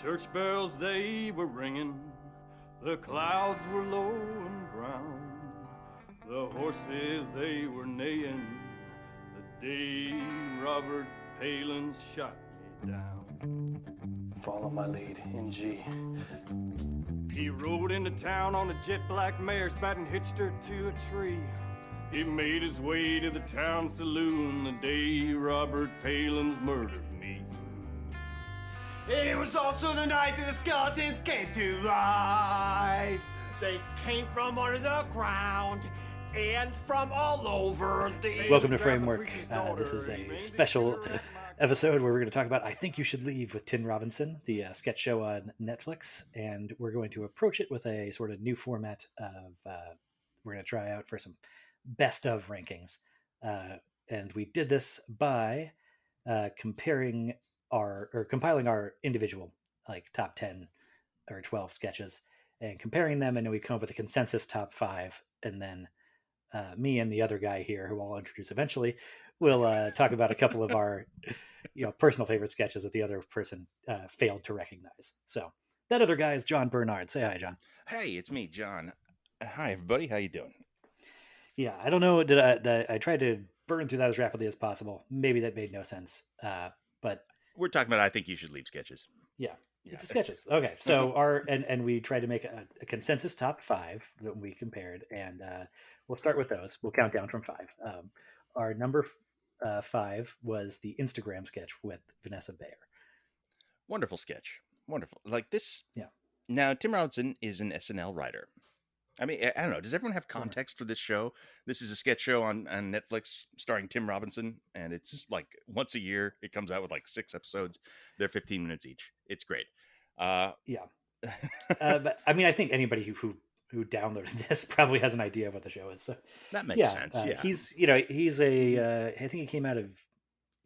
Church bells, they were ringing. The clouds were low and brown. The horses, they were neighing. The day Robert Palin shot me down. Follow my lead in G. He rode into town on a jet black mare, spat and hitched her to a tree. He made his way to the town saloon the day Robert Palin's murdered me. It was also the night that the skeletons came to life. They came from under the ground and from all over the... Welcome to Framework. This is a special episode where we're going to talk about I Think You Should Leave with Tim Robinson, the sketch show on Netflix. And we're going to approach it with a sort of new format of we're going to try out for some best of rankings. And we did this by compiling our individual like top 10 or 12 sketches and comparing them, and then we come up with a consensus top 5, and then me and the other guy here, who I'll introduce eventually, will talk about a couple of our personal favorite sketches that the other person failed to recognize. So that other guy is John Bernard. Say hi, John. Hey, it's me, John. Hi, everybody. How you doing? Yeah, I don't know. I tried to burn through that as rapidly as possible. Maybe that made no sense. But we're talking about I Think You Should Leave sketches. Yeah. It's the sketches. Okay, so and we tried to make a consensus top 5 that we compared, and we'll start with those. We'll count down from 5. Our number 5 was the Instagram sketch with Vanessa Bayer. Wonderful sketch. Wonderful. Like this. Yeah. Now, Tim Robinson is an SNL writer. I mean, I don't know. Does everyone have context for this show? This is a sketch show on Netflix starring Tim Robinson, and it's like once a year. It comes out with like 6 episodes. They're 15 minutes each. It's great. Yeah. But I mean, I think anybody who downloaded this probably has an idea of what the show is. So, that makes sense. Yeah. He's I think he came out of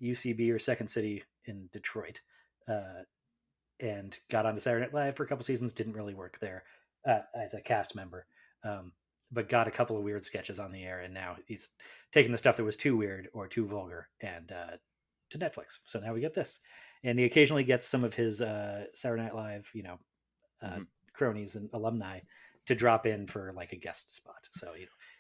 UCB or Second City in Detroit, and got onto Saturday Night Live for a couple seasons. Didn't really work there as a cast member. But got a couple of weird sketches on the air, and now he's taking the stuff that was too weird or too vulgar and to Netflix. So now we get this, and he occasionally gets some of his Saturday Night Live, cronies and alumni to drop in for like a guest spot. So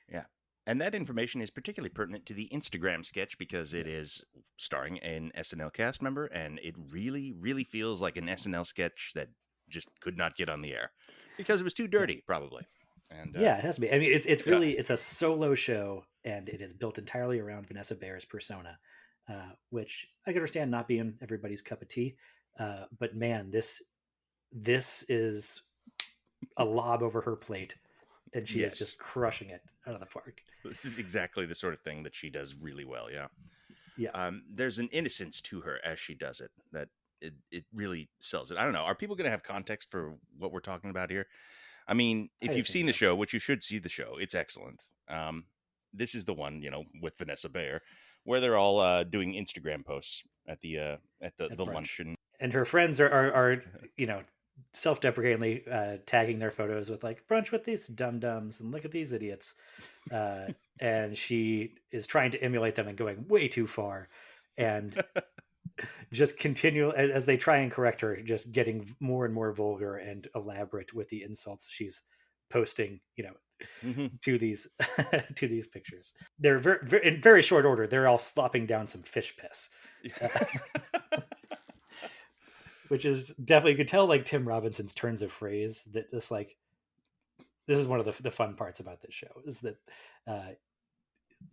yeah, and that information is particularly pertinent to the Instagram sketch because it is starring an SNL cast member, and it really, really feels like an SNL sketch that just could not get on the air because it was too dirty, probably. And, yeah, it has to be. I mean, it's really, it's a solo show, and it is built entirely around Vanessa Bayer's persona, which I can understand not being everybody's cup of tea. But man, this is a lob over her plate, and she is just crushing it out of the park. This is exactly the sort of thing that she does really well. Yeah. Yeah. There's an innocence to her as she does it that it really sells it. I don't know. Are people going to have context for what we're talking about here? I mean, if you've seen the show, which you should see the show, it's excellent. This is the one, with Vanessa Bayer, where they're all doing Instagram posts at the luncheon, and her friends are self-deprecatingly tagging their photos with like brunch with these dum-dums and look at these idiots, and she is trying to emulate them and going way too far, and just continue as they try and correct her, just getting more and more vulgar and elaborate with the insults she's posting, to these to these pictures. They're very, in very short order. They're all slopping down some fish piss, which is definitely, you could tell like Tim Robinson's turns of phrase. That this is one of the fun parts about this show is that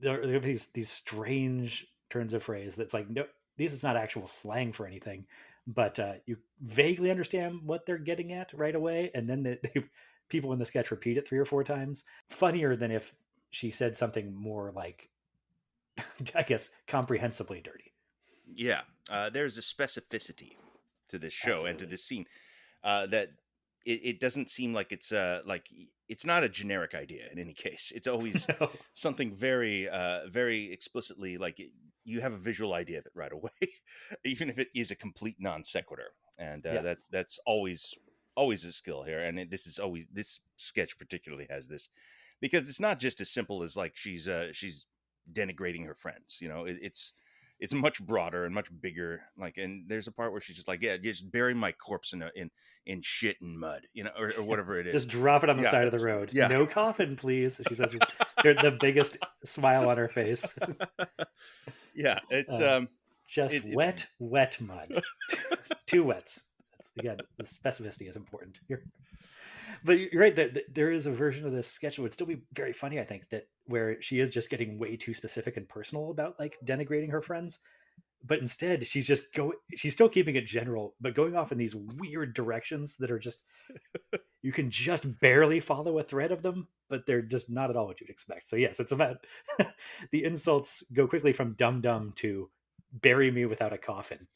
there are these strange turns of phrase that's like, no, this is not actual slang for anything, but you vaguely understand what they're getting at right away. And then people in the sketch repeat it 3 or 4 times. Funnier than if she said something more like, I guess, comprehensively dirty. Yeah. There's a specificity to this show and to this scene that it doesn't seem like it's not a generic idea in any case. It's always something very, very explicitly like you have a visual idea of it right away, even if it is a complete non sequitur. And that's always a skill here. And this sketch particularly has this because it's not just as simple as like she's denigrating her friends. It's it's much broader and much bigger. Like, and there's a part where she's just like, yeah, just bury my corpse in shit and mud, or whatever it is. Just drop it on the Yeah. side of the road. Yeah. No coffin, please. She says the biggest smile on her face. Yeah, it's just wet mud. Two wets. Again, the specificity is important here. But you're right that there is a version of this sketch that would still be very funny, I think, that where she is just getting way too specific and personal about like denigrating her friends. But instead she's still keeping it general, but going off in these weird directions that are just, you can just barely follow a thread of them, but they're just not at all what you'd expect. So yes, it's about the insults go quickly from dumb to bury me without a coffin.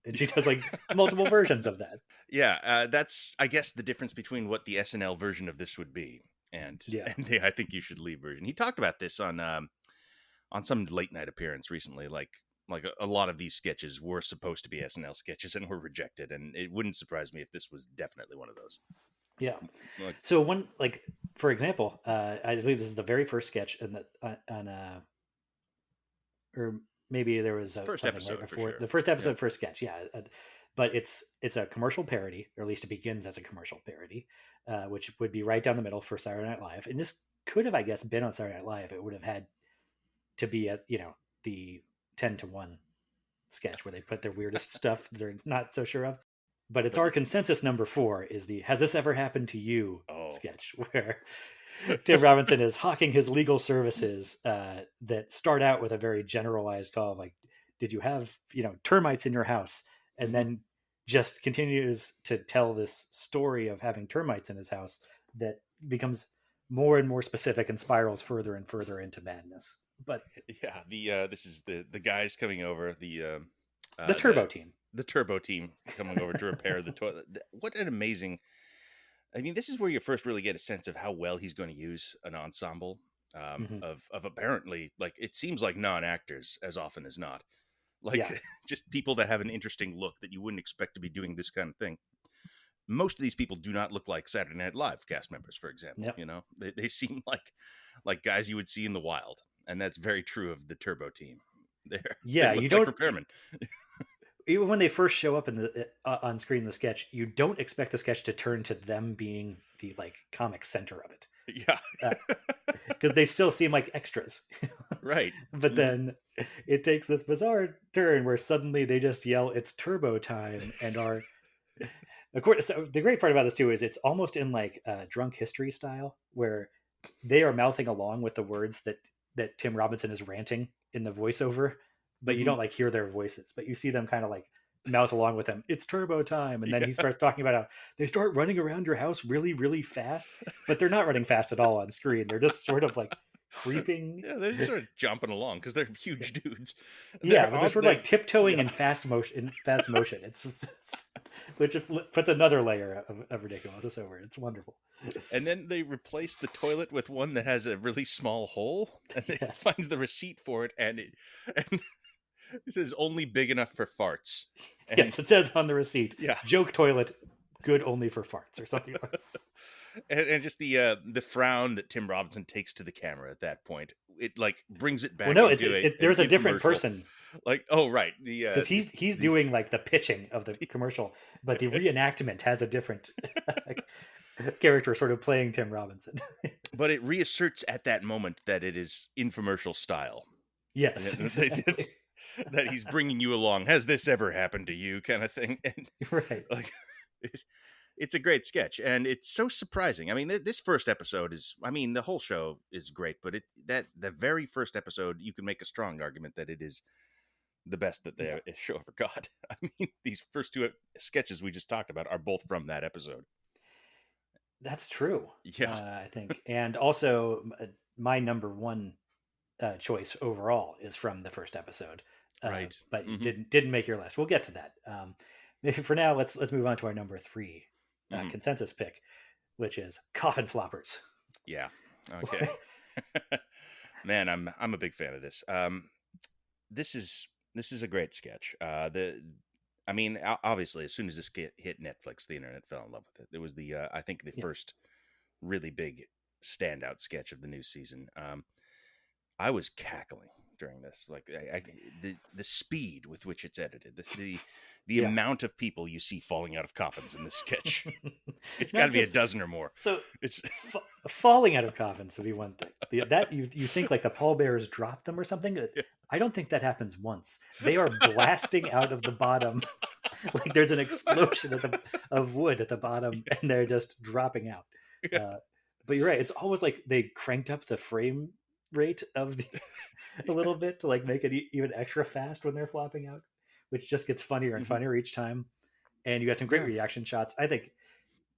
And she does like multiple versions of that. Yeah, that's, I guess, the difference between what the SNL version of this would be and the I Think You Should Leave version. He talked about this on some late night appearance recently. Like a lot of these sketches were supposed to be SNL sketches and were rejected, and it wouldn't surprise me if this was definitely one of those. Yeah. So one, like, for example, I believe this is the very first sketch in the or maybe there was first something episode right before sure. the first episode, first sketch. Yeah. But it's a commercial parody, or at least it begins as a commercial parody, which would be right down the middle for Saturday Night Live. And this could have, I guess, been on Saturday Night Live. It would have had to be at, the 10-1 sketch where they put their weirdest stuff they're not so sure of. But it's our consensus number 4 is the "Has this ever happened to you?" sketch, where Tim Robinson is hawking his legal services that start out with a very generalized call of like, did you have, termites in your house? And then just continues to tell this story of having termites in his house that becomes more and more specific and spirals further and further into madness. But yeah, this is the guys coming over, the turbo team. The turbo team coming over to repair the toilet. What an amazing, I mean, this is where you first really get a sense of how well he's going to use an ensemble of apparently, like, it seems like non-actors as often as not. Like, just people that have an interesting look that you wouldn't expect to be doing this kind of thing. Most of these people do not look like Saturday Night Live cast members, for example. Yep. They seem like guys you would see in the wild. And that's very true of the turbo team. Yeah, they you look don't... like repairmen. Even when they first show up in the on screen in the sketch, you don't expect the sketch to turn to them being the like comic center of it. Yeah, because they still seem like extras, right? But then it takes this bizarre turn where suddenly they just yell, "It's turbo time!" and are. So the great part about this too is it's almost in like drunk history style, where they are mouthing along with the words that Tim Robinson is ranting in the voiceover. But you don't like hear their voices, but you see them kind of like mouth along with him. It's turbo time. And then he starts talking about how they start running around your house really, really fast, but they're not running fast at all on screen. They're just sort of like creeping. Yeah, they're just sort of jumping along because they're huge dudes. They're sort of like tiptoeing in fast motion. It's which puts another layer of ridiculous over it. It's wonderful. And then they replace the toilet with one that has a really small hole, and they finds the receipt for it, and it says only big enough for farts. And, yes, it says on the receipt. Yeah, joke toilet, good only for farts, or something like that. And just the frown that Tim Robinson takes to the camera at that point, it like brings it back. Well, no, there's a different person. Like, oh right, because he's doing like the pitching of the commercial, but the reenactment has a different character sort of playing Tim Robinson. But it reasserts at that moment that it is infomercial style. Yes, exactly. That he's bringing you along. Has this ever happened to you? Kind of thing. And right. Like, it's a great sketch, and it's so surprising. I mean, this first episode is, I mean, the whole show is great, but the very first episode, you can make a strong argument that it is the best that the show ever got. I mean, these first two sketches we just talked about are both from that episode. That's true. Yeah, I think, and also my number one choice overall is from the first episode. Right, but didn't make your list. We'll get to that. Maybe for now, let's move on to our number 3 consensus pick, which is Coffin Floppers. Yeah. Okay. Man, I'm a big fan of this. This is a great sketch. I mean, obviously, as soon as this hit Netflix, the internet fell in love with it. It was I think the first really big standout sketch of the new season. I was cackling during this. Like the speed with which it's edited, the Yeah. amount of people you see falling out of coffins in this sketch. It's Not got to be a just- dozen or more. So It's falling out of coffins would be one thing. That you think like the pallbearers dropped them or something. I don't think that happens once. They are blasting out of the bottom. Like there's an explosion of wood at the bottom, and they're just dropping out. Yeah. But you're right. It's almost like they cranked up the frame rate of a little bit to like make it even extra fast when they're flopping out, which just gets funnier and funnier each time. And you got some great reaction shots. I think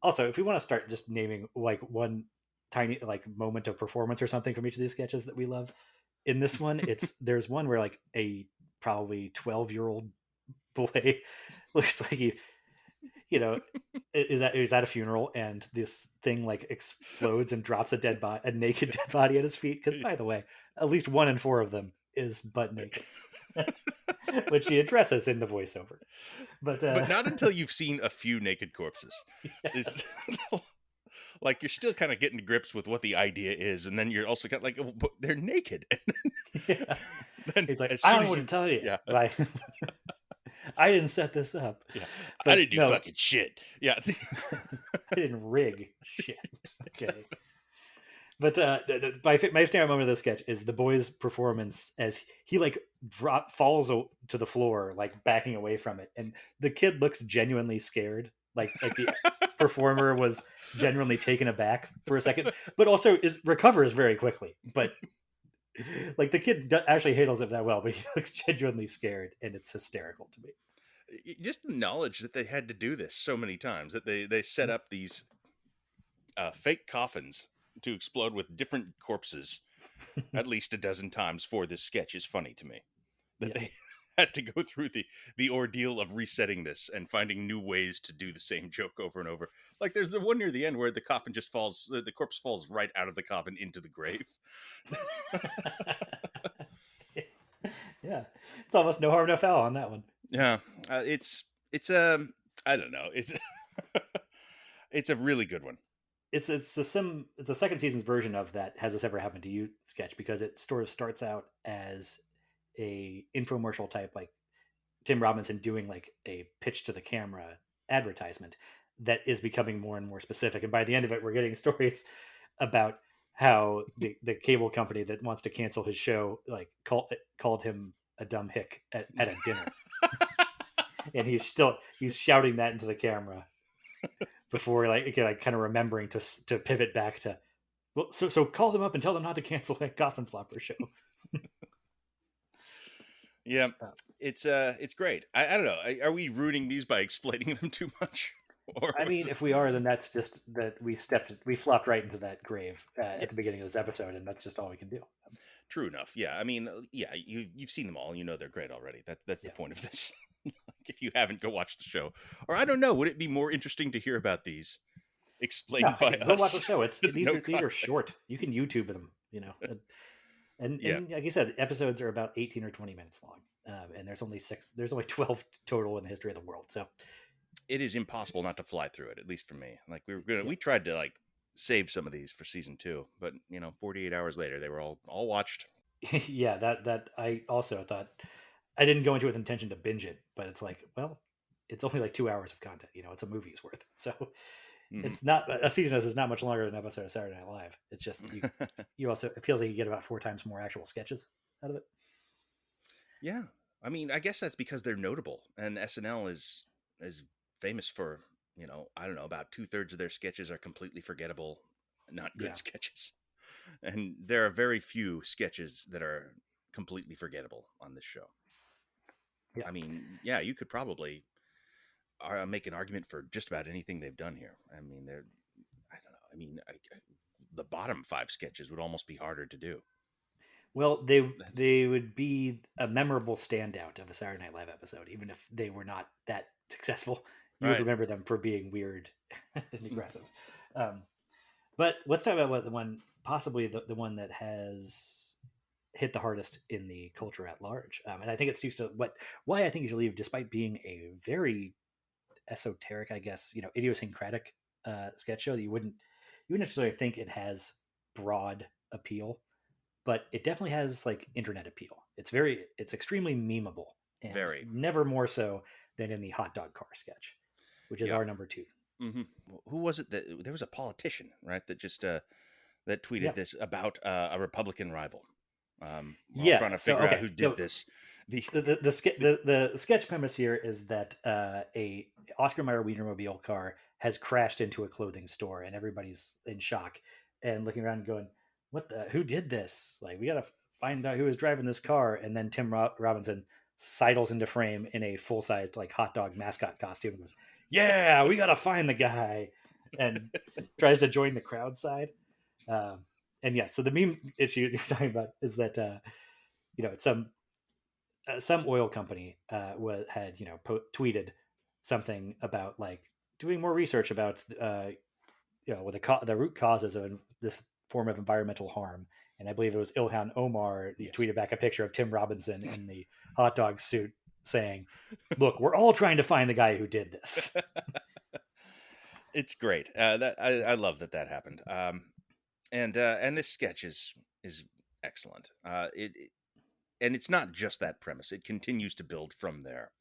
also, if we want to start just naming like one tiny like moment of performance or something from each of these sketches that we love, in this one, there's one where like a probably 12-year-old boy looks like he, is at a funeral, and this thing like explodes and drops a naked dead body at his feet. Because by the way, at least 1 in 4 of them is butt naked, which he addresses in the voiceover. But not until you've seen a few naked corpses. Yes. Like you're still kind of getting to grips with what the idea is, and then you're also kind of like, oh, but they're naked. Yeah. Then He's like, as I soon don't as want to tell you. Yeah. Like, I didn't set this up. Yeah. But I didn't do no. fucking shit. Yeah. I didn't rig shit. Okay. But my favorite moment of the sketch is the boy's performance as he like falls to the floor, like backing away from it, and the kid looks genuinely scared, like the performer was genuinely taken aback for a second, but also recovers very quickly. But like the kid actually handles it that well, but he looks genuinely scared, and it's hysterical to me. Just the knowledge that they had to do this so many times, that they set up these fake coffins to explode with different corpses at least a dozen times for this sketch is funny to me. That they had to go through the ordeal of resetting this and finding new ways to do the same joke over and over. Like there's the one near the end where the coffin just falls, the corpse falls right out of the coffin into the grave. Yeah, it's almost no harm, no foul on that one. Yeah, it's I don't know, it's a really good one. It's the second season's version of that Has This Ever Happened to You sketch, because it sort of starts out as a infomercial type, like Tim Robinson doing like a pitch to the camera advertisement that is becoming more and more specific, and by the end of it we're getting stories about how the cable company that wants to cancel his show like called him a dumb hick at a dinner. And he's shouting that into the camera before like kind of remembering to pivot back to, well, so call them up and tell them not to cancel that Coffin Flopper show. Yeah, it's great. I don't know. Are we ruining these by explaining them too much? Or I mean, if we are, then that's just that we flopped right into that grave at the beginning of this episode, and that's just all we can do. True enough. Yeah, I mean, yeah, you've seen them all. You know they're great already. That's the point of this. If you haven't, go watch the show. Or I don't know, would it be more interesting to hear about these explained by us? Go watch the show. These are context. short. You can YouTube them, and like you said, episodes are about 18 or 20 minutes long, and there's only 12 total in the history of the world. So it is impossible not to fly through it, at least for me. Like we tried to like save some of these for season 2, but 48 hours later they were all watched. Yeah, that I also thought. I didn't go into it with intention to binge it, but it's like, well, it's only like 2 hours of content. It's a movie's worth. So it's not a season is not much longer than an episode of Saturday Night Live. It's just you also, it feels like you get about 4 times more actual sketches out of it. Yeah, I mean, I guess that's because they're notable, and SNL is famous for I don't know, about 2/3 of their sketches are completely forgettable, not good sketches, and there are very few sketches that are completely forgettable on this show. Yeah. I mean, yeah, you could probably make an argument for just about anything they've done here. I mean, I don't know. I mean, the bottom 5 sketches would almost be harder to do. Well, they would be a memorable standout of a Saturday Night Live episode, even if they were not that successful. You would remember them for being weird and aggressive. But let's talk about the one, possibly the one that has hit the hardest in the culture at large. And I think it speaks to why I think You Should Leave, despite being a very esoteric, I guess, idiosyncratic sketch show that you wouldn't necessarily think it has broad appeal. but it definitely has like internet appeal. It's extremely memeable, and Very. never more so than in the hot dog car sketch, which is Yeah. our number 2. Mm-hmm. Who was it that there was a politician, right? That just that tweeted Yeah. this about a Republican rival. While Yeah. trying to So figure out okay. who So did this. the sketch premise here is that a Oscar Mayer Wienermobile car has crashed into a clothing store, and everybody's in shock and looking around and going, "What the? Who did this? Like, we got to find out who was driving this car." And then Tim Robinson sidles into frame in a full sized like hot dog mascot costume and goes, "Yeah, we got to find the guy," and tries to join the crowd side. And yeah, so the meme issue you're talking about is that some oil company had tweeted something about like doing more research about what the root causes of this form of environmental harm, and I believe it was Ilhan Omar. He tweeted back a picture of Tim Robinson in the hot dog suit saying, "Look, we're all trying to find the guy who did this." It's great. That I love that happened. And this sketch is excellent. And it's not just that premise. It continues to build from there.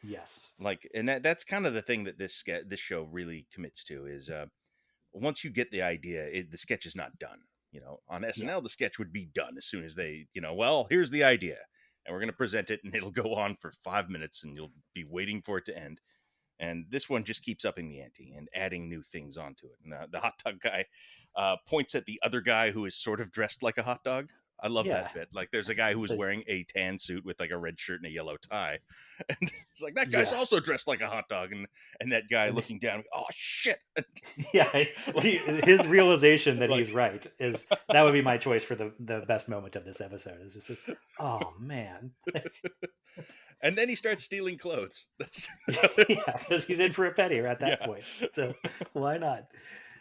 Yes. Like, and that's kind of the thing that this show really commits to is once you get the idea, the sketch is not done. On SNL, the sketch would be done as soon as they, well, here's the idea, and we're going to present it, and it'll go on for 5 minutes, and you'll be waiting for it to end. And this one just keeps upping the ante and adding new things onto it. And the hot dog guy points at the other guy who is sort of dressed like a hot dog. I love that bit. Like, there's a guy who was wearing a tan suit with like a red shirt and a yellow tie, and he's like, "That guy's also dressed like a hot dog." And that guy looking down, "Oh shit!" Yeah, his realization that he's right is that would be my choice for the best moment of this episode. Is just, oh man. And then he starts stealing clothes. That's yeah, because he's in for a penny at that point. So why not?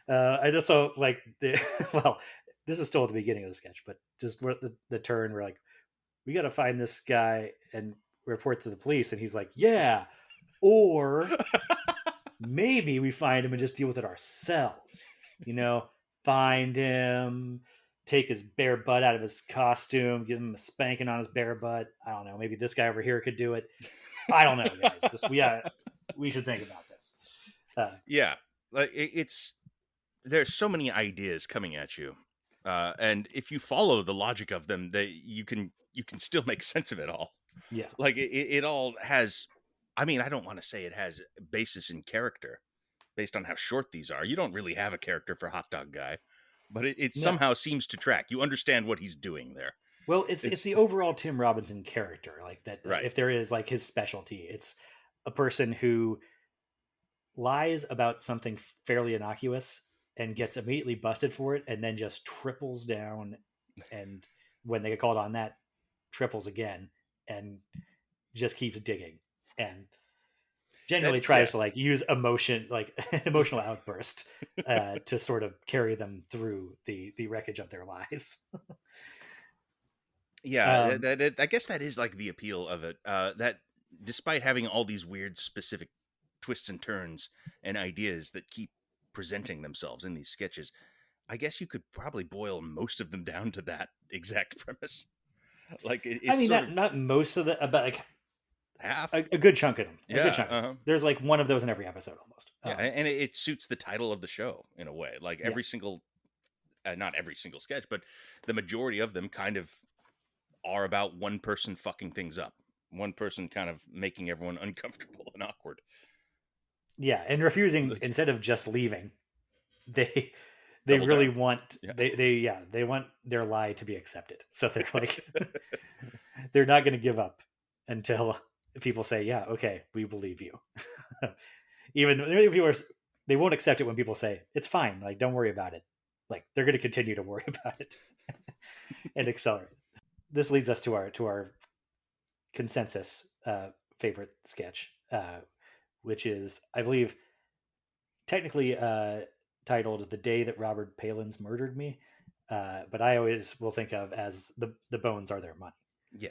I just saw like well, this is still at the beginning of the sketch, but just the turn where like, we got to find this guy and report to the police, and he's like, yeah, or maybe we find him and just deal with it ourselves. Find him, take his bare butt out of his costume, give him a spanking on his bare butt. I don't know. Maybe this guy over here could do it. I don't know, guys. We should think about this. Yeah, like there's so many ideas coming at you, and if you follow the logic of them, you can still make sense of it all. Yeah, like it all has. I mean, I don't want to say it has basis in character, based on how short these are. You don't really have a character for Hot Dog Guy, but it somehow seems to track. You understand what he's doing there. Well, it's the overall Tim Robinson character, like that. Right. If there is like his specialty, it's a person who lies about something fairly innocuous and gets immediately busted for it, and then just triples down, and when they get called on that, triples again, and just keeps digging, and generally tries to like use emotion, like an emotional outburst, to sort of carry them through the wreckage of their lives. Yeah, I guess that is like the appeal of it. That despite having all these weird specific twists and turns and ideas that keep presenting themselves in these sketches, I guess you could probably boil most of them down to that exact premise. Like, I mean, not most of the, but like half, a good chunk of them. Yeah, a good chunk. There's like one of those in every episode almost. Yeah, and it suits the title of the show in a way. Like every single, not every single sketch, but the majority of them kind of are about one person fucking things up. One person kind of making everyone uncomfortable and awkward. Yeah, and refusing instead of just leaving. They really want they want their lie to be accepted. So they're like they're not going to give up until people say, "Yeah, okay, we believe you." Even people they won't accept it when people say, "It's fine, like don't worry about it." Like they're going to continue to worry about it and accelerate. This leads us to our consensus favorite sketch, which is, I believe, technically titled "The Day That Robert Palin's Murdered Me," but I always will think of as the bones are their money. Yeah,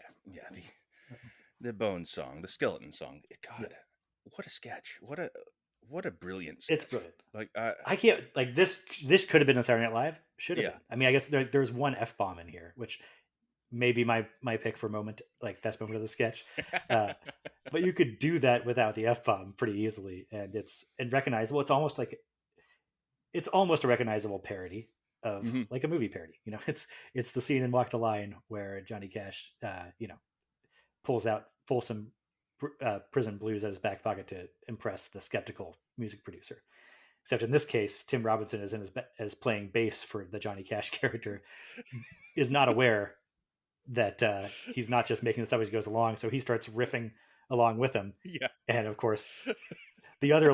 the Bones song, the Skeleton song. God, what a sketch! What what a brilliant sketch. It's brilliant. Like I can't like this. This could have been a Saturday Night Live. Should have Yeah. been. I mean, I guess there's one F-bomb in here, which may be my pick for moment, like best moment of the sketch. But you could do that without the F-bomb pretty easily, and it's recognizable. It's almost a recognizable parody of like a movie parody. You know, it's the scene in Walk the Line where Johnny Cash, pulls out Folsom Prison Blues out of his back pocket to impress the skeptical music producer. Except in this case, Tim Robinson is as playing bass for the Johnny Cash character, is not aware that he's not just making this up as he goes along. So he starts riffing along with him. Yeah. And of course, the other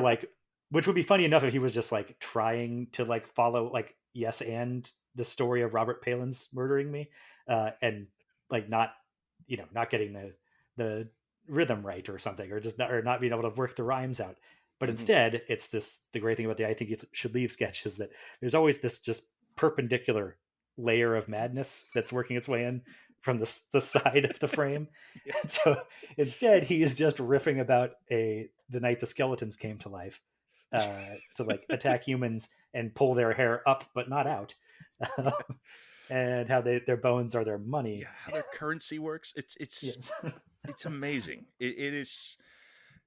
which would be funny enough if he was just like trying to like follow like yes and the story of Robert Palin's murdering me, and like not getting the rhythm right or something, or just not being able to work the rhymes out. But instead, it's the great thing about the I Think You Should Leave sketch is that there's always this just perpendicular layer of madness that's working its way in from the side of the frame. And so instead, he is just riffing about the night the skeletons came to life, to like attack humans and pull their hair up but not out, and how their bones are their money. Yeah, how their currency works. It's Yes. It's amazing. It is.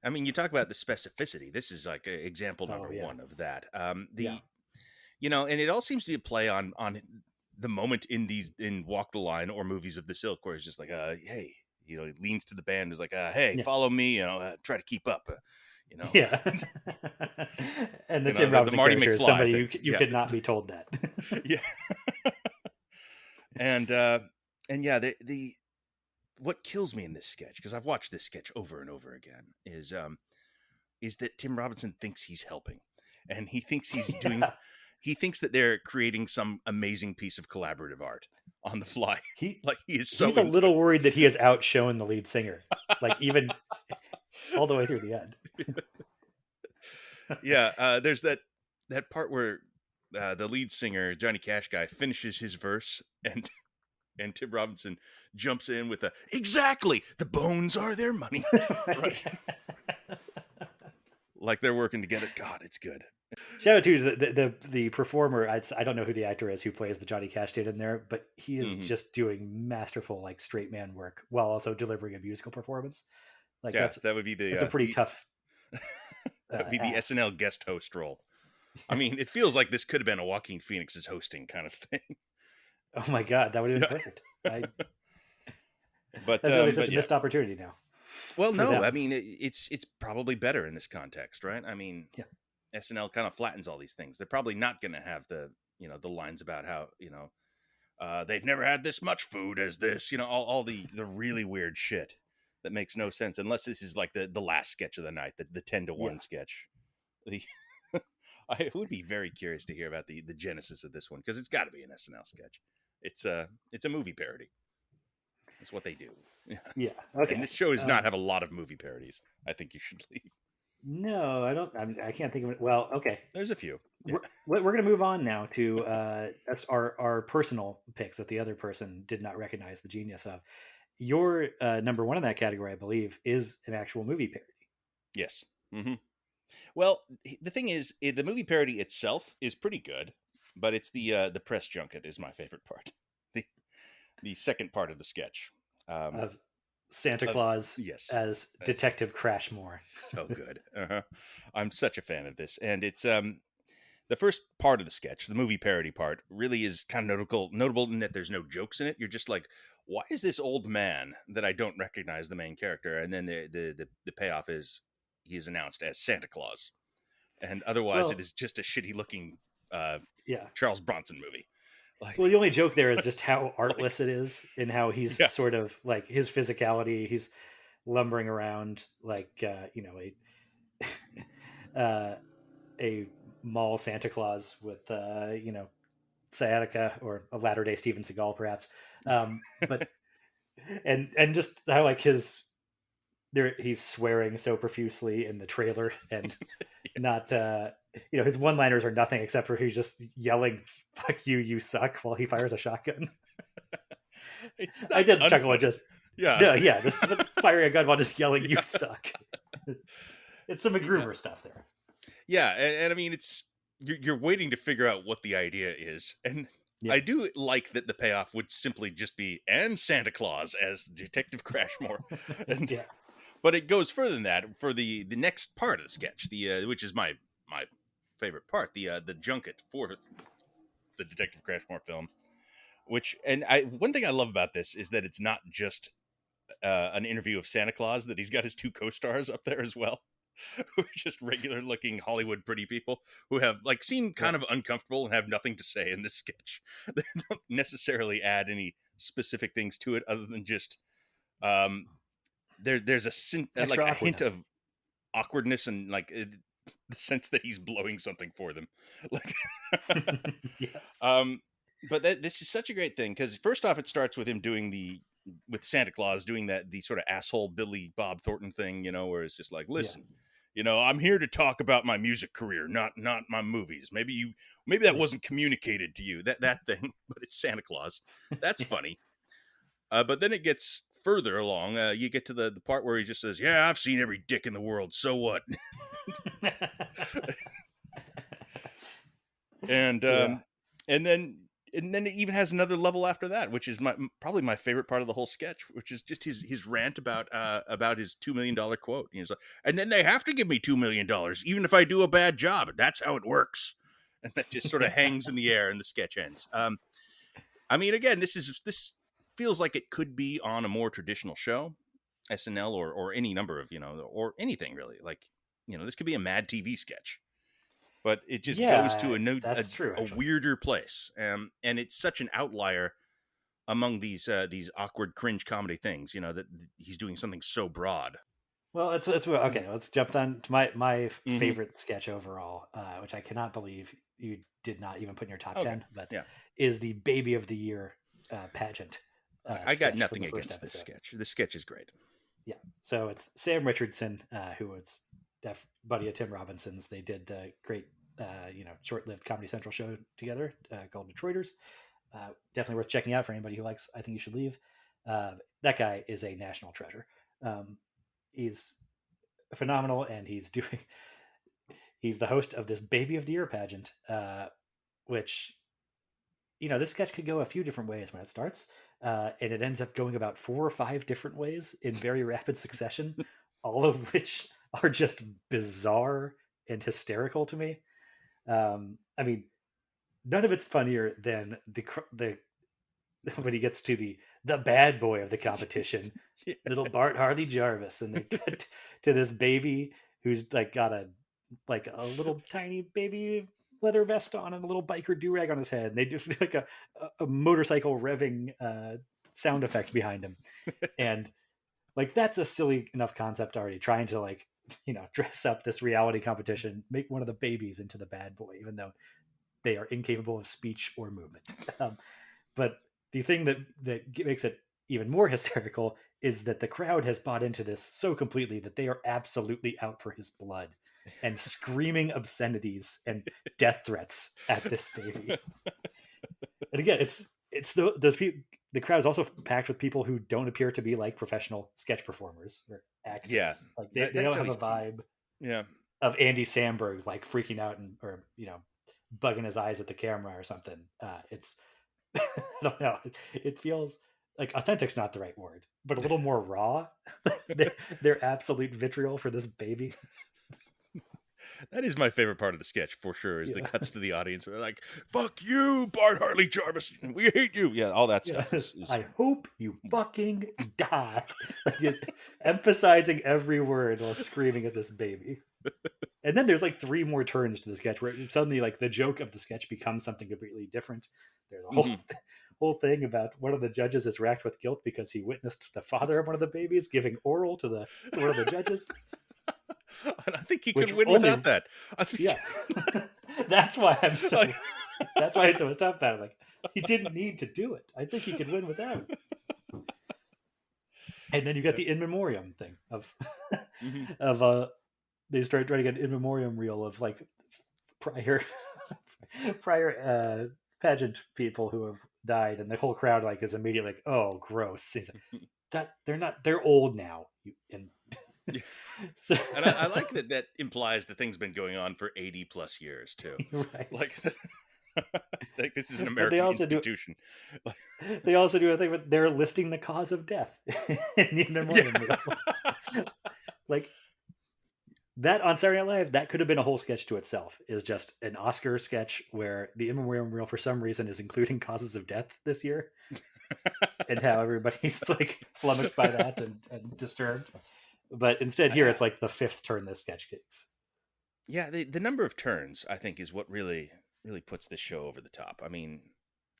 I mean, you talk about the specificity. This is like example number one of that. And it all seems to be a play on the moment in Walk the Line or movies of this ilk, where it's just like, hey, he leans to the band, is like, hey, follow me, try to keep up, Yeah. And the Tim Robinson character is somebody you could not be told that. Yeah. And yeah, the what kills me in this sketch, because I've watched this sketch over and over again, is that Tim Robinson thinks he's helping, and he thinks he's doing. He thinks that they're creating some amazing piece of collaborative art on the fly. He is so. He's a little worried that he has outshone the lead singer, like even all the way through the end. Yeah, there's that part where the lead singer, Johnny Cash guy, finishes his verse, and Tim Robinson jumps in with exactly, the bones are their money. Right. Like they're working together. God, it's good. Shout out to the performer. I don't know who the actor is who plays the Johnny Cash dude in there, but he is just doing masterful like straight man work while also delivering a musical performance. Like that would be it's a pretty tough. That would be the SNL guest host role. I mean, it feels like this could have been a Joaquin Phoenix's hosting kind of thing. Oh my God, that would have been perfect. But that's really such a missed opportunity now. Well, no, them. I mean, it's probably better in this context, right? I mean, SNL kind of flattens all these things. They're probably not going to have the lines about how, they've never had this much food as this, all the really weird shit that makes no sense, unless this is like the last sketch of the night, the 10-1 sketch. I would be very curious to hear about the genesis of this one, because it's got to be an SNL sketch. It's a movie parody. That's what they do. Yeah. Okay. And this show does not have a lot of movie parodies. I think you should leave. No, I don't. I can't think of it. Well, okay. There's a few. Yeah. We're going to move on now to that's our personal picks that the other person did not recognize the genius of. Your number one in that category, I believe, is an actual movie parody. Yes. Mm-hmm. Well, the thing is, the movie parody itself is pretty good, but it's the press junket is my favorite part. The second part of the sketch. Of Santa Claus as Detective Crashmore. So good. I'm such a fan of this. And it's the first part of the sketch, the movie parody part, really is kind of notable in that there's no jokes in it. You're just like, why is this old man that I don't recognize the main character? And then the payoff is he is announced as Santa Claus. And otherwise it is just a shitty looking Charles Bronson movie. Well, the only joke there is just how artless it is, and how he's sort of like his physicality. He's lumbering around like a mall Santa Claus with sciatica, or a latter-day Steven Seagal, perhaps. But and just how like he's swearing so profusely in the trailer, and not his one-liners are nothing except for he's just yelling "fuck you, you suck" while he fires a shotgun. I did chuckle at just just firing a gun while just yelling "you suck." It's some MacGruber stuff there. Yeah, and I mean, it's you're waiting to figure out what the idea is, and Yeah. I do like that the payoff would simply just be and Santa Claus as Detective Crashmore, and Yeah. but it goes further than that for the next part of the sketch, which is my favorite part, the junket for the Detective Crashmore film. Which and one thing I love about this is that it's not just an interview of Santa Claus, that he's got his two co-stars up there as well. Who are just regular looking Hollywood pretty people who have like seem kind of uncomfortable and have nothing to say in this sketch. They don't necessarily add any specific things to it other than just there's like a hint of awkwardness and like the sense that he's blowing something for them. Like Yes. But this is such a great thing because first off, it starts with him with Santa Claus doing the sort of asshole Billy Bob Thornton thing, where it's just like, listen, I'm here to talk about my music career, not my movies. Maybe that wasn't communicated to you, that thing, but it's Santa Claus. That's funny. But then it gets further along. You get to the part where he just says, yeah, I've seen every dick in the world. So what? And then it even has another level after that, which is probably my favorite part of the whole sketch, which is just his rant about his $2 million quote. He's like, and then they have to give me $2 million, even if I do a bad job. That's how it works. And that just sort of hangs in the air and the sketch ends. I mean, again, this feels like it could be on a more traditional show, SNL or any number of, or anything really. Like, this could be a Mad TV sketch. But it just goes to a weirder place, and it's such an outlier among these awkward cringe comedy things. That he's doing something so broad. Well, it's okay. Let's jump on to my favorite sketch overall, which I cannot believe you did not even put in your top 10. But is the Baby of the Year pageant. I got nothing against this sketch. This sketch is great. Yeah. So it's Sam Richardson, who was buddy of Tim Robinson's. They did the great, short-lived Comedy Central show together called Detroiters. Definitely worth checking out for anybody who likes I Think You Should Leave. That guy is a national treasure. He's phenomenal, and he's the host of this Baby of the Year pageant, which, this sketch could go a few different ways when it starts, and it ends up going about 4 or 5 different ways in very rapid succession, all of which are just bizarre and hysterical to me. I mean, none of it's funnier than the when he gets to the bad boy of the competition, little Bart Harley Jarvis, and they get to this baby who's like got a little tiny baby leather vest on and a little biker do-rag on his head, and they do like a motorcycle revving sound effect behind him, and like that's a silly enough concept already, trying to dress up this reality competition, make one of the babies into the bad boy, even though they are incapable of speech or movement. But the thing that makes it even more hysterical is that the crowd has bought into this so completely that they are absolutely out for his blood and screaming obscenities and death threats at this baby. And again, it's those people. The crowd is also packed with people who don't appear to be like professional sketch performers or actors. Yeah, like they don't have a vibe. Yeah, of Andy Samberg like freaking out or bugging his eyes at the camera or something. It's I don't know. It feels like authentic's not the right word, but a little more raw. Their absolute vitriol for this baby. That is my favorite part of the sketch for sure. Is the cuts to the audience. They're like, "Fuck you, Bart Harley Jarvis. We hate you." Yeah, all that stuff. I hope you fucking die. Emphasizing every word while screaming at this baby. And then there's like 3 more turns to the sketch where suddenly like the joke of the sketch becomes something completely different. There's a whole thing about one of the judges is racked with guilt because he witnessed the father of one of the babies giving oral to one of the judges. And I think he could win without that. Yeah. That's why I'm so that's why it's so tough about it. Like, he didn't need to do it. I think he could win without it. And then you got the in memoriam thing of they start trying to get an in memoriam reel of like prior pageant people who have died, and the whole crowd like is immediately like, oh gross. Like, that they're old now, and Yeah. So, And I like that implies the thing's been going on for 80 plus years too. right. Like this is an But they American also institution. they also do a thing, but they're listing the cause of death in the In Memoriam reel. Like that on Saturday Night Live, that could have been a whole sketch to itself. Is just an Oscar sketch where the In Memoriam reel, for some reason, is including causes of death this year, and how everybody's like flummoxed by that and disturbed. But instead, here it's like the fifth turn this sketch takes. Yeah, the number of turns I think is what really puts this show over the top. I mean,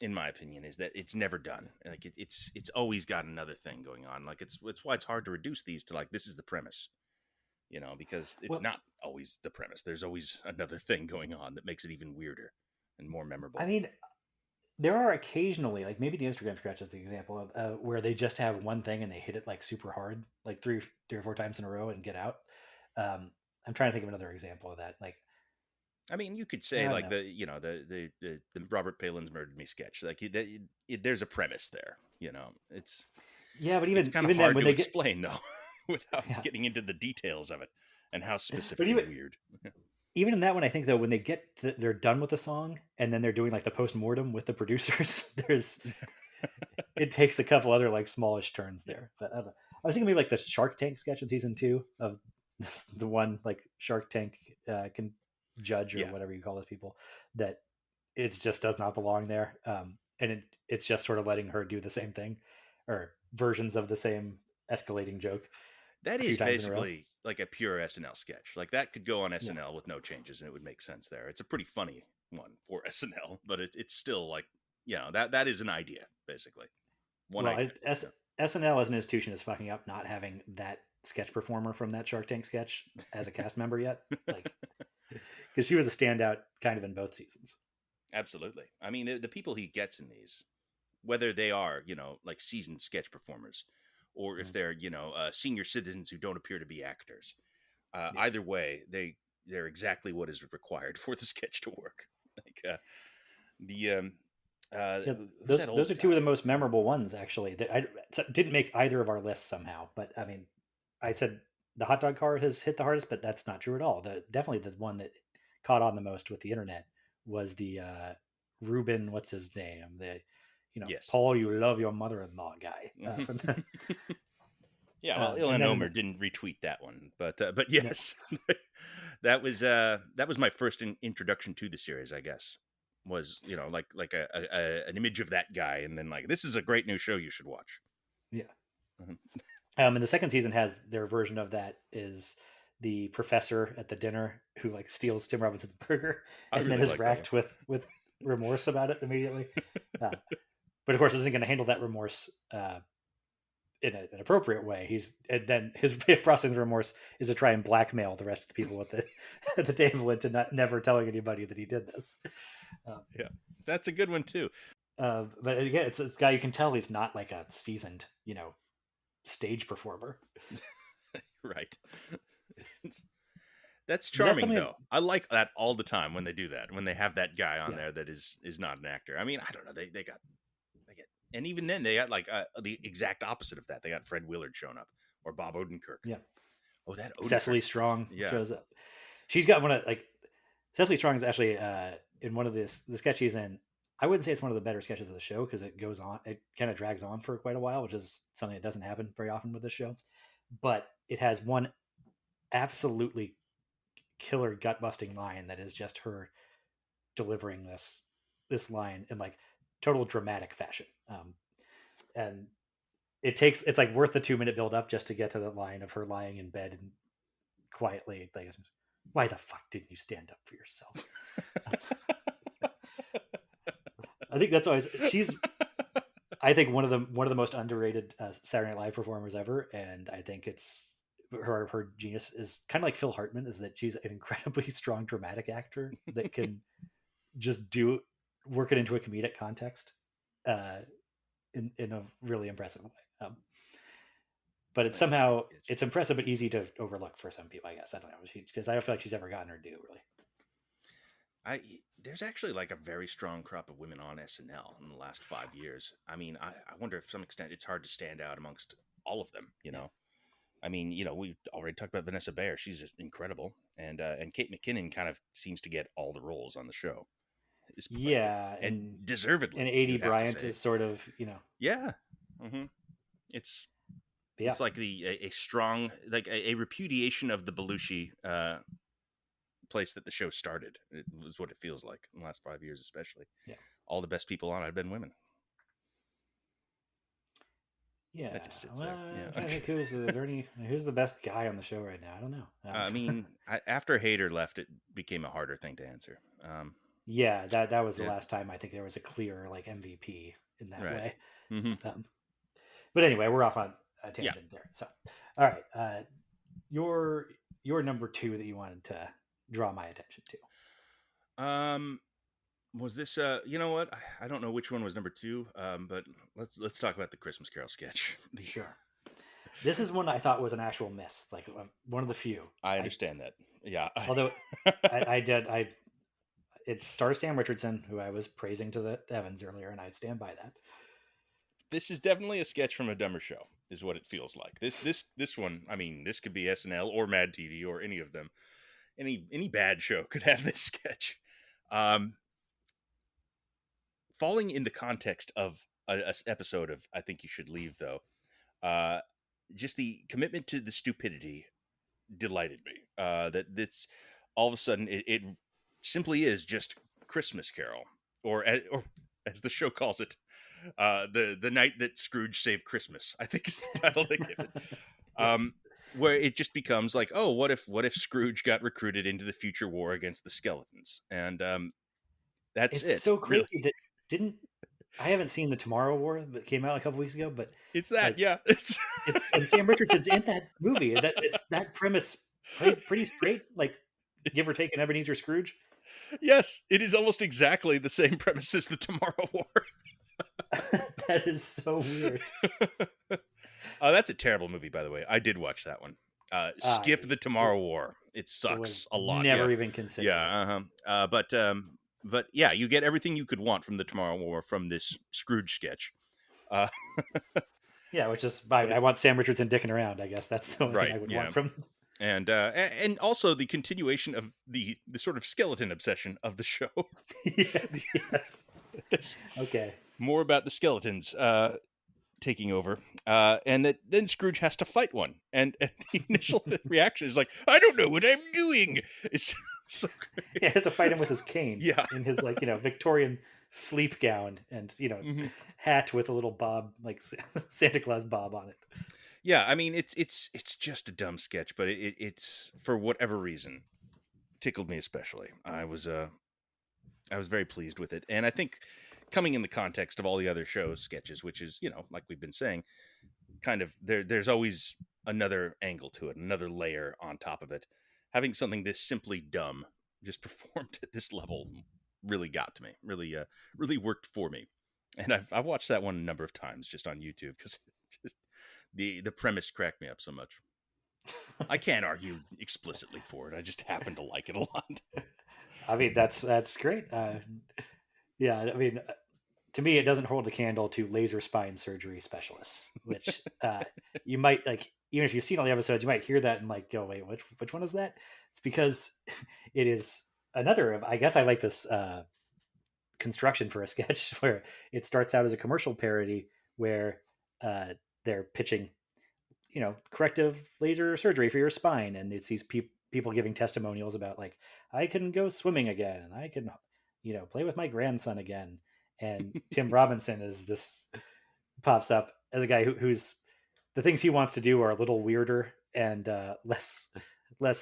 in my opinion, is that it's never done. Like it's always got another thing going on. Like it's why it's hard to reduce these to like this is the premise, because it's not always the premise. There's always another thing going on that makes it even weirder and more memorable. I mean, there are occasionally, like maybe the Instagram scratch is the example of where they just have one thing and they hit it like super hard, like three or four times in a row and get out. I'm trying to think of another example of that. Like, I mean, you could say like the Robert Palin's Murdered Me sketch. Like there's a premise there. It's but even it's kind of even hard then, when to they explain though, without getting into the details of it and how specific even, and weird. Even in that one, I think though, when they get they're done with the song and then they're doing like the post-mortem with the producers, it takes a couple other like smallish turns there. But I don't know. I was thinking maybe like the Shark Tank sketch in season 2 of the one like Shark Tank can judge or whatever you call those people, that it just does not belong there. And it's just sort of letting her do the same thing or versions of the same escalating joke. That is basically like a pure SNL sketch. Like that could go on SNL with no changes and it would make sense there. It's a pretty funny one for SNL, but it's still like, that is an idea basically. SNL as an institution is fucking up not having that sketch performer from that Shark Tank sketch as a cast member yet. Like, because she was a standout kind of in both seasons. Absolutely. I mean, the people he gets in these, whether they are, like seasoned sketch performers or if they're, senior citizens who don't appear to be actors, either way, they're exactly what is required for the sketch to work. Like those are two of the most memorable ones, actually. I didn't make either of our lists somehow, but I mean, I said the hot dog car has hit the hardest, but that's not true at all. Definitely the one that caught on the most with the internet was the Ruben, what's his name? Paul, you love your mother-in-law guy. Yeah, well, Ilan Omer didn't retweet that one, but yes, that was my first introduction to the series, I guess. Was like an image of that guy, and then like this is a great new show you should watch. Yeah. And the second season has their version of that is the professor at the dinner who like steals Tim Robinson's burger and then is racked with remorse about it immediately. But of course, isn't going to handle that remorse in an appropriate way. Then his way of processing the remorse is to try and blackmail the rest of the people at the table into never telling anybody that he did this. Yeah, that's a good one too. But again, it's this guy, you can tell he's not like a seasoned, stage performer. Right. That's charming though. I like that all the time when they do that, when they have that guy on there that is not an actor. I mean, I don't know. They get, and even then they got like the exact opposite of that. They got Fred Willard showing up or Bob Odenkirk. Yeah. Oh, that Odenkirk. Cecily Strong shows up. She's got one of Cecily Strong is actually in one of the sketches, and I wouldn't say it's one of the better sketches of the show because it goes on, it kind of drags on for quite a while, which is something that doesn't happen very often with this show. But it has one absolutely killer gut busting line that is just her delivering this line in like total dramatic fashion. And it's like worth the 2-minute build up just to get to the line of her lying in bed and quietly like, why the fuck didn't you stand up for yourself? I think that's always she's. I think one of the most underrated Saturday Night Live performers ever, and I think it's her genius is kind of like Phil Hartman, is that she's an incredibly strong dramatic actor that can just work it into a comedic context in a really impressive way. But it's somehow it's impressive but easy to overlook for some people, I guess. I don't know, because I don't feel like she's ever gotten her due, really. There's actually like a very strong crop of women on SNL in the last 5 years. I mean, I wonder if to some extent it's hard to stand out amongst all of them, I mean, we already talked about Vanessa Bayer. She's just incredible, and Kate McKinnon kind of seems to get all the roles on the show, Yeah, and and deservedly, AD you'd have to Bryant say. is sort of, Yeah, hmm it's yeah. like a strong, like a repudiation of the Belushi place that the show started. It was what it feels like in the last 5 years, especially. Yeah. All the best people on it have been women. Yeah. That just sits Well, there. I'm Yeah. trying to think who's the best guy on the show right now? I don't know. I mean, after Hader left, it became a harder thing to answer. Yeah, that was the Yeah. last time I think there was a clear like MVP in that Right. way. Mm-hmm. But anyway, we're off on a Yeah. tangent there. So, all right, your number 2 that you wanted to draw my attention to. Was this you know what? I don't know which one was number 2. But let's talk about the Christmas Carol sketch. Sure. This is one I thought was an actual miss, like one of the few. I understand that. Yeah. Although it stars Sam Richardson, who I was praising to the heavens earlier, and I'd stand by that. This is definitely a sketch from a Dumber Show, is what it feels like. This one, I mean, this could be SNL or Mad TV or any of them. Any bad show could have this sketch. Falling in the context of a episode of I Think You Should Leave, though, just the commitment to the stupidity delighted me. That's all of a sudden it simply is just Christmas Carol, or as the show calls it, the night that Scrooge saved Christmas, I think is the title they give it. Yes. Where it just becomes like, oh, what if Scrooge got recruited into the future war against the skeletons, and that's It's it. so crazy Really. that I haven't seen the Tomorrow War that came out a couple weeks ago, but It's that, like, yeah. it's and Sam Richardson's in that movie. That premise pretty straight, like give or take an Ebenezer Scrooge. Yes, it is almost exactly the same premise as the Tomorrow War. That is so weird. That's a terrible movie, by the way. I did watch that one. Skip the Tomorrow War. It sucks a lot. Never yeah. even considered. Yeah. But yeah, you get everything you could want from the Tomorrow War from this Scrooge sketch. Yeah, which is I want Sam Richardson dicking around. I guess that's the only thing I would want from. And also the continuation of the sort of skeleton obsession of the show. Yes. Okay. More about the skeletons taking over, and then Scrooge has to fight one, and the initial reaction is like, "I don't know what I'm doing." It's so great. Yeah, he has to fight him with his cane. Yeah. In his Victorian sleep gown and hat with a little bob, like Santa Claus bob on it. Yeah, I mean it's just a dumb sketch, but it's for whatever reason tickled me especially. I was very pleased with it, and I think coming in the context of all the other shows sketches, which is like we've been saying, kind of there's always another angle to it, another layer on top of it. Having something this simply dumb just performed at this level really got to me, really worked for me, and I've watched that one a number of times just on YouTube because just the premise cracked me up so much. I can't argue explicitly for it. I just happen to like it a lot. I mean, that's great. Yeah, I mean, to me, it doesn't hold a candle to laser spine surgery specialists, which you might like. Even if you've seen all the episodes, you might hear that and like go, "Wait, which one is that?" It's because it is another of. I guess I like this construction for a sketch where it starts out as a commercial parody where they're pitching, corrective laser surgery for your spine, and it's these people giving testimonials about like, I can go swimming again, and I can, play with my grandson again, and Tim Robinson is this pops up as a guy who's the things he wants to do are a little weirder and less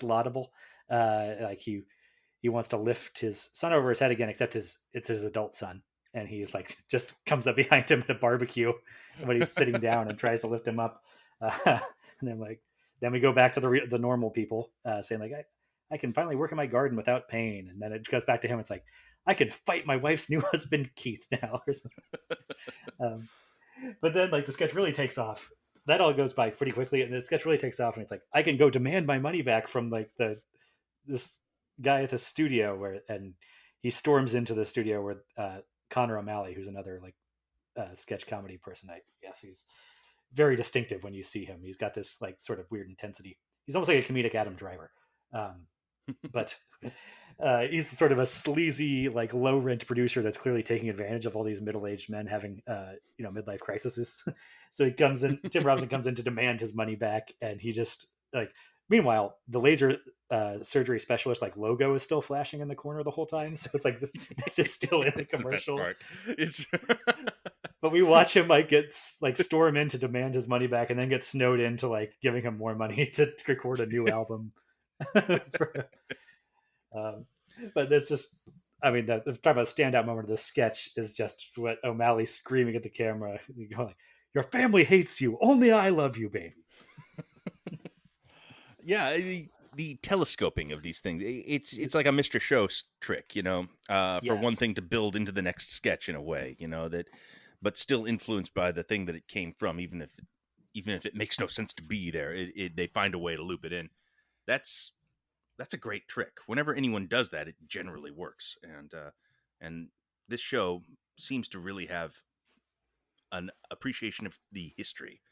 laudable. Like he wants to lift his son over his head again, except it's his adult son, and he's like just comes up behind him at a barbecue when he's sitting down and tries to lift him up. And then we go back to the normal people saying like, I can finally work in my garden without pain, and then it goes back to him. It's like, I can fight my wife's new husband Keith now, or something. But then like the sketch really takes off. That all goes by pretty quickly, and the sketch really takes off. And it's like, I can go demand my money back from like this guy at the studio and he storms into the studio where Connor O'Malley, who's another like sketch comedy person, I guess he's very distinctive when you see him. He's got this like sort of weird intensity. He's almost like a comedic Adam Driver. But he's sort of a sleazy, like low rent producer that's clearly taking advantage of all these middle aged men having, midlife crises. So he comes in. Tim Robinson comes in to demand his money back, and he just like. Meanwhile, the laser surgery specialist like logo is still flashing in the corner the whole time, so it's like this is still in the commercial. The best part. But we watch him like storm in to demand his money back, and then get snowed into like giving him more money to record a new album. But that's just, I mean, the talk about standout moment of this sketch is just what O'Malley screaming at the camera, going, "Your family hates you. Only I love you, baby." Yeah, the telescoping of these things, it's like a Mr. Show trick, for one thing to build into the next sketch in a way, that, but still influenced by the thing that it came from, even if it makes no sense to be there, they find a way to loop it in. That's a great trick. Whenever anyone does that, it generally works, and this show seems to really have an appreciation of the history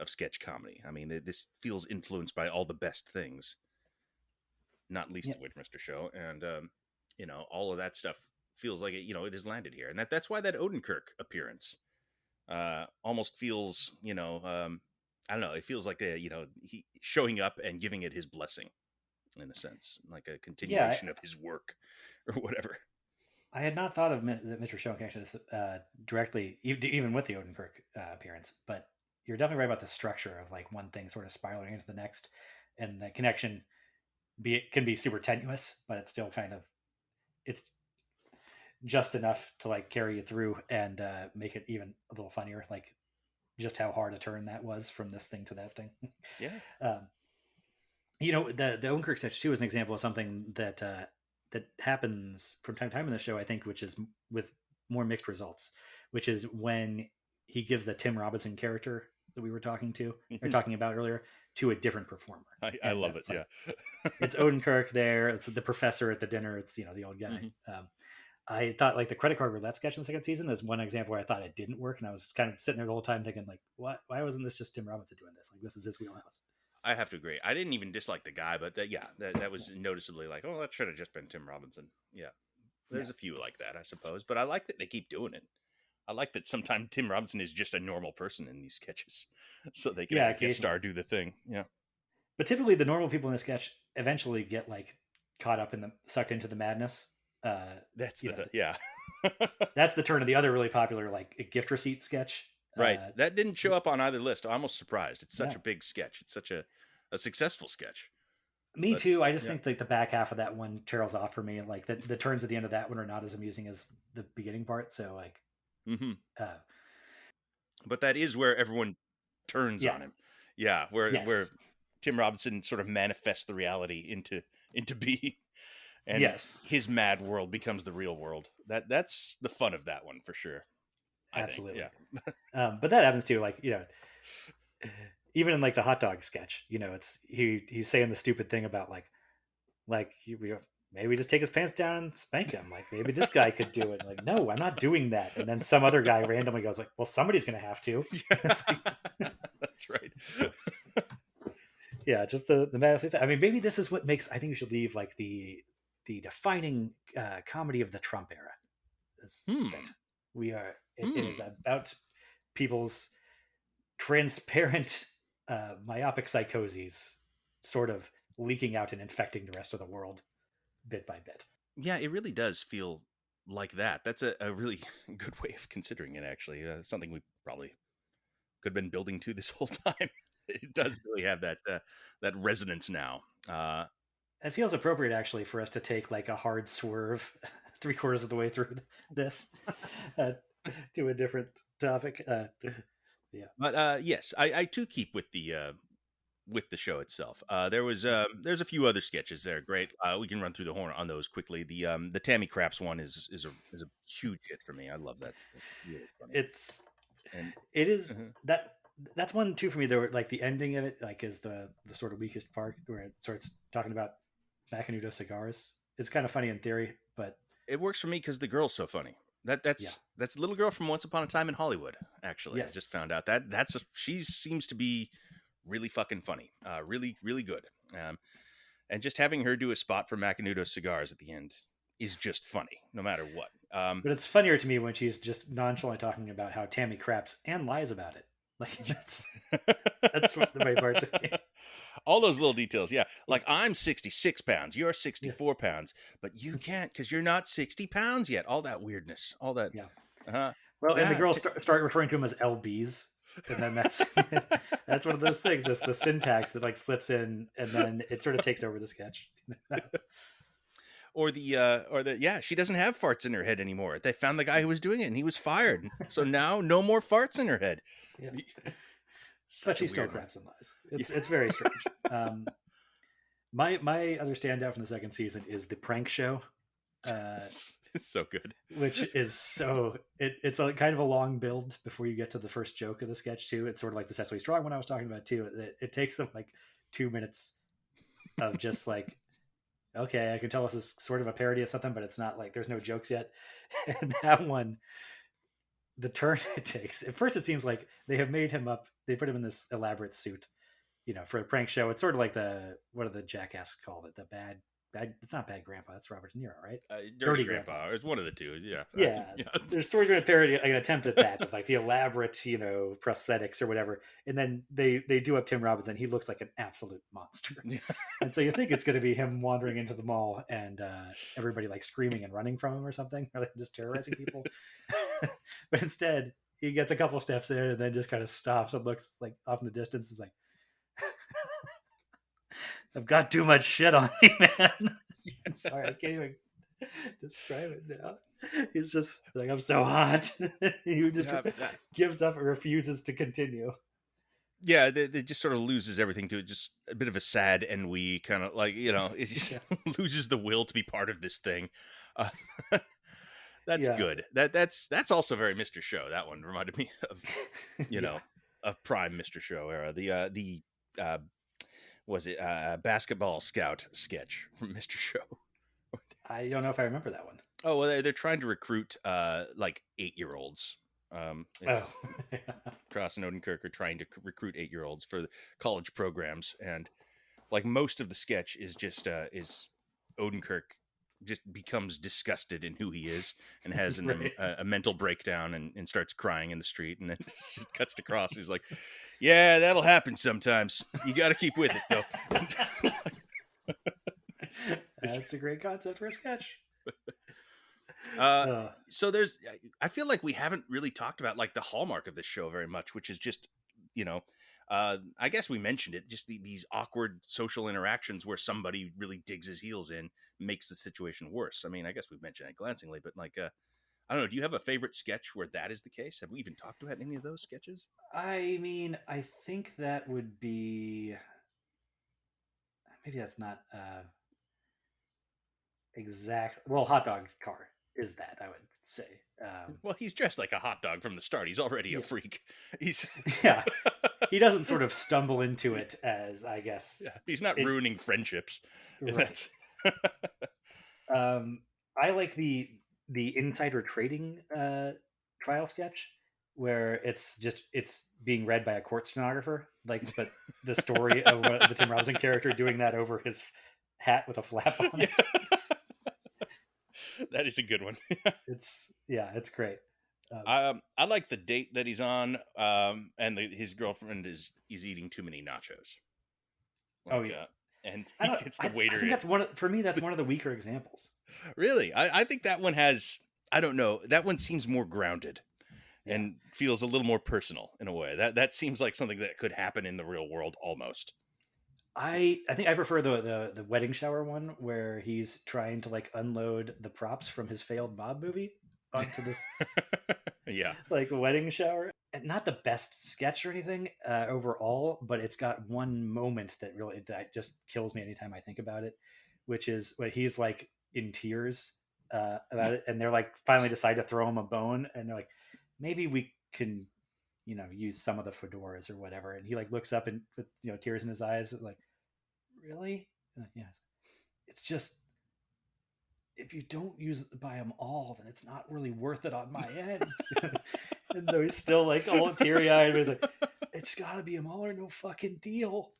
of sketch comedy. I mean, this feels influenced by all the best things, not least of which Mr. Show, and all of that stuff feels like it. It has landed here, and that's why that Odenkirk appearance almost feels, I don't know. It feels like he showing up and giving it his blessing, in a sense, like a continuation of his work or whatever. I had not thought of Mr. Show connection directly, even with the Odenkirk appearance, but you're definitely right about the structure of like one thing sort of spiraling into the next, and the connection can be super tenuous, but it's still it's just enough to like carry you through and make it even a little funnier, like just how hard a turn that was from this thing to that thing. Yeah. The Odenkirk sketch too is an example of something that happens from time to time in the show, I think, which is with more mixed results, which is when he gives the Tim Robinson character that we were talking about earlier to a different performer. I love it. Like, it's Odenkirk there. It's the professor at the dinner. It's, the old guy. Mm-hmm. I thought like the credit card roulette sketch in the second season is one example where I thought it didn't work. And I was kind of sitting there the whole time thinking like, why wasn't this just Tim Robinson doing this? Like, this is his wheelhouse. I have to agree. I didn't even dislike the guy, but that was noticeably like, oh, that should have just been Tim Robinson. Yeah. There's a few like that, I suppose, but I like that they keep doing it. I like that sometimes Tim Robinson is just a normal person in these sketches, so they can guest star, do the thing. Yeah. But typically the normal people in the sketch eventually get like caught up sucked into the madness. That's the turn of the other really popular like a gift receipt sketch. Right. That didn't show up on either list. I'm almost surprised. It's such a big sketch. It's such a successful sketch. Me too. I just think like the back half of that one trails off for me. Like the turns at the end of that one are not as amusing as the beginning part. So like, but that is where everyone turns on him. Yeah. Where Tim Robinson sort of manifests the reality into being, and his mad world becomes the real world. That's the fun of that one for sure. Absolutely. Yeah. But that happens too. Like, even in like the hot dog sketch, it's he's saying the stupid thing about maybe just take his pants down and spank him. Like maybe this guy could do it. Like, no, I'm not doing that. And then some other guy randomly goes like, well, somebody's going to have to. That's right. Yeah. Just the madness. I mean, maybe this is what makes, I think we should leave like the defining comedy of the Trump era. That we are, it is about people's transparent myopic psychoses sort of leaking out and infecting the rest of the world bit by bit. Yeah, it really does feel like that. That's a really good way of considering it, actually. Something we probably could have been building to this whole time. It does really have that resonance now. It feels appropriate, actually, for us to take like a hard swerve 3/4 of the way through this to a different topic. Yeah, but yes, I too keep with the show itself. There's a few other sketches there. Great. We can run through the horn on those quickly. The Tammy Craps one is a huge hit for me. I love that. It's really funny. That's one too for me. There were like the ending of it, like is the sort of weakest part where it starts talking about Macanudo cigars. It's kind of funny in theory, but it works for me because the girl's so funny. That's the little girl from Once Upon a Time in Hollywood. Actually, Yes. I just found out she seems to be really fucking funny, really really good. And just having her do a spot for Macanudo cigars at the end is just funny, no matter what. But it's funnier to me when she's just nonchalantly talking about how Tammy craps and lies about it. Like that's what the way part to me. All those little details, yeah. Like I'm 66 pounds, you're 64 pounds, but you can't because you're not 60 pounds yet. All that weirdness, all that. Yeah. Well, and the girls start referring to him as LBs, and then that's that's one of those things. That's the syntax that like slips in, and then it sort of takes over the sketch. Or she doesn't have farts in her head anymore. They found the guy who was doing it, and he was fired. So now no more farts in her head. Yeah. But she still craps and lies. It's very strange. My other standout from the second season is the prank show. It's so good. Which is so it's a kind of a long build before you get to the first joke of the sketch too. It's sort of like the Cecily Strong one I was talking about too. It takes them like 2 minutes of just like, okay, I can tell this is sort of a parody of something, but it's not like there's no jokes yet. And that one, the turn it takes. At first, it seems like they have made him up. They put him in this elaborate suit, for a prank show. It's sort of like what do the jackass call it? The bad. It's not Bad Grandpa. That's Robert De Niro, right? Dirty Grandpa. It's one of the two. Yeah. Yeah. There's sort of a parody, like an attempt at that, with like the elaborate, prosthetics or whatever. And then they do up Tim Robinson. He looks like an absolute monster. And so you think it's going to be him wandering into the mall and everybody like screaming and running from him or something, or like just terrorizing people. But instead, he gets a couple steps in and then just kind of stops and looks like off in the distance. Is like, I've got too much shit on me, man. I'm sorry, I can't even describe it now. He's just like, I'm so hot. He just gives up and refuses to continue. Yeah, they just sort of loses everything to just a bit of a sad ennui, kind of like, it just loses the will to be part of this thing. That's good. That's also very Mr. Show. That one reminded me of, of prime Mr. Show era. Was it basketball scout sketch from Mr. Show? I don't know if I remember that one. Oh, well, they're trying to recruit like 8-year-olds. Cross and Odenkirk are trying to recruit 8-year-olds for the college programs, and like most of the sketch is just is Odenkirk just becomes disgusted in who he is and has a mental breakdown and starts crying in the street, and then it just cuts to Cross. He's like, yeah, that'll happen sometimes. You got to keep with it, though. That's a great concept for a sketch. So I feel like we haven't really talked about like the hallmark of this show very much, which is just, I guess we mentioned it, just these awkward social interactions where somebody really digs his heels in, makes the situation worse. I mean, I guess we've mentioned it glancingly, but like, I don't know. Do you have a favorite sketch where that is the case? Have we even talked about any of those sketches? I mean, I think that would be, maybe that's not exact. Well, Hot Dog Car is that, I would say. Well, he's dressed like a hot dog from the start. He's already a freak. He's he doesn't sort of stumble into it as, I guess. Yeah, he's not ruining friendships. Right. I like the insider trading trial sketch where it's being read by a court stenographer, like, but the story of the Tim Robinson character doing that over his hat with a flap on it. That is a good one. It's great. I like the date that he's on, and his girlfriend is eating too many nachos. Like, and he gets the waiter. I think that's for me. That's one of the weaker examples. Really, I think that one has. I don't know. That one seems more grounded, and feels a little more personal in a way. That seems like something that could happen in the real world almost. I think I prefer the wedding shower one where he's trying to like unload the props from his failed mob movie onto this like wedding shower. Not the best sketch or anything overall, but it's got one moment that just kills me anytime I think about it, which is when he's like in tears about it, and they're like finally decide to throw him a bone, and they're like, maybe we can use some of the fedoras or whatever, and he like looks up and with tears in his eyes, like, really? Yes. It's just if you don't buy them all, then it's not really worth it on my end. And though he's still like all teary eyed, he's like, it's got to be them all or no fucking deal.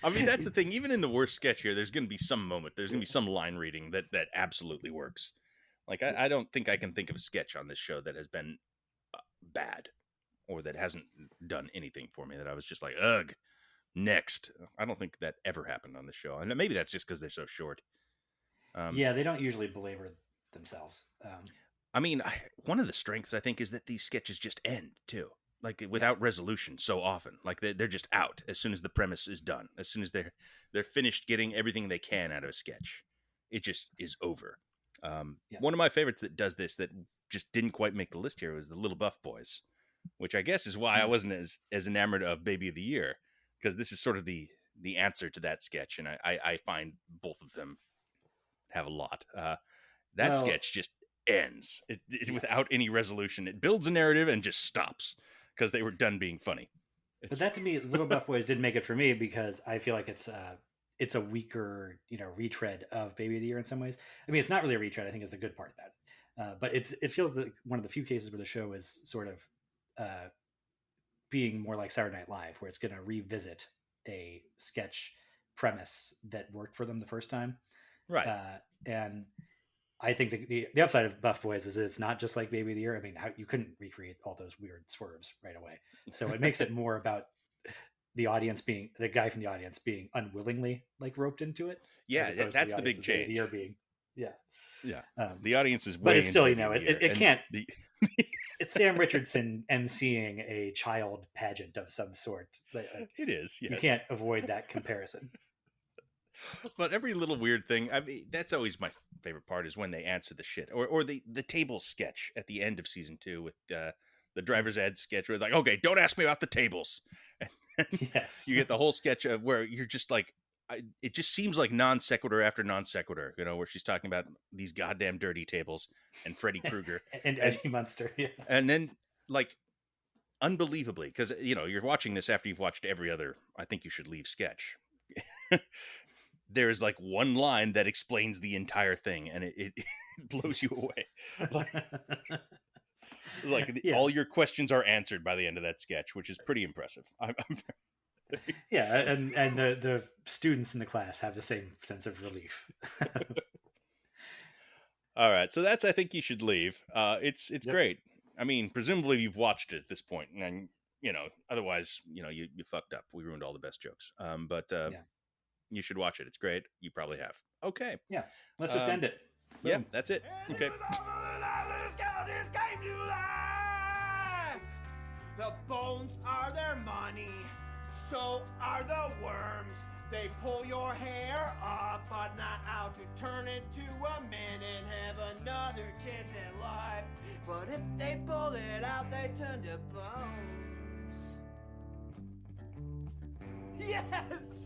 I mean, that's the thing. Even in the worst sketch here, there's going to be some moment. There's going to be some line reading that absolutely works. Like, I don't think I can think of a sketch on this show that has been bad or that hasn't done anything for me that I was just like, ugh, next. I don't think that ever happened on the show. And maybe that's just because they're so short. Yeah, they don't usually belabor themselves. I mean, one of the strengths, I think, is that these sketches just end, too. Like, without resolution so often. Like, they're just out as soon as the premise is done. As soon as they're finished getting everything they can out of a sketch. It just is over. One of my favorites that does this that just didn't quite make the list here was the Little Buff Boys, which I guess is why I wasn't as enamored of Baby of the Year, because this is sort of the answer to that sketch, and I find both of them have a lot. That sketch just ends without any resolution. It builds a narrative and just stops because they were done being funny. But that, to me, Little Buff Boys did make it for me because I feel like it's a weaker, retread of Baby of the Year in some ways. I mean, it's not really a retread. I think is the good part about it. But it feels like one of the few cases where the show is sort of being more like Saturday Night Live, where it's going to revisit a sketch premise that worked for them the first time. Right. And I think the upside of Buff Boys is that it's not just like Baby of the Year. I mean, you couldn't recreate all those weird swerves right away. So it makes it more about the audience being the guy from the audience being unwillingly like roped into it. Yeah, that's the big change. The year being, yeah. The audience is way, but it's still, into it can't. It's Sam Richardson emceeing a child pageant of some sort. It is. Yes. You can't avoid that comparison. But every little weird thing, I mean, that's always my favorite part is when they answer the shit, or the table sketch at the end of season 2 with the driver's ed sketch where it's like, okay, don't ask me about the tables. And yes, you get the whole sketch of where you're just like, it just seems like non sequitur after non sequitur, where she's talking about these goddamn dirty tables and Freddy Krueger and Eddie Munster, yeah. And then like unbelievably, because you're watching this after you've watched every other I Think You Should Leave sketch. There's like one line that explains the entire thing, and it blows you away. All your questions are answered by the end of that sketch, which is pretty impressive. Yeah, and the students in the class have the same sense of relief. All right, so that's I Think You Should Leave. It's great. I mean, presumably you've watched it at this point, and otherwise, you fucked up. We ruined all the best jokes. But you should watch it. It's great. You probably have. Okay. Yeah. Let's just end it. Boom. Yeah, that's it. Okay. The bones are their money, so are the worms. They pull your hair up, but not out to turn into a man and have another chance at life. But if they pull it out, they turn to bones. Yes!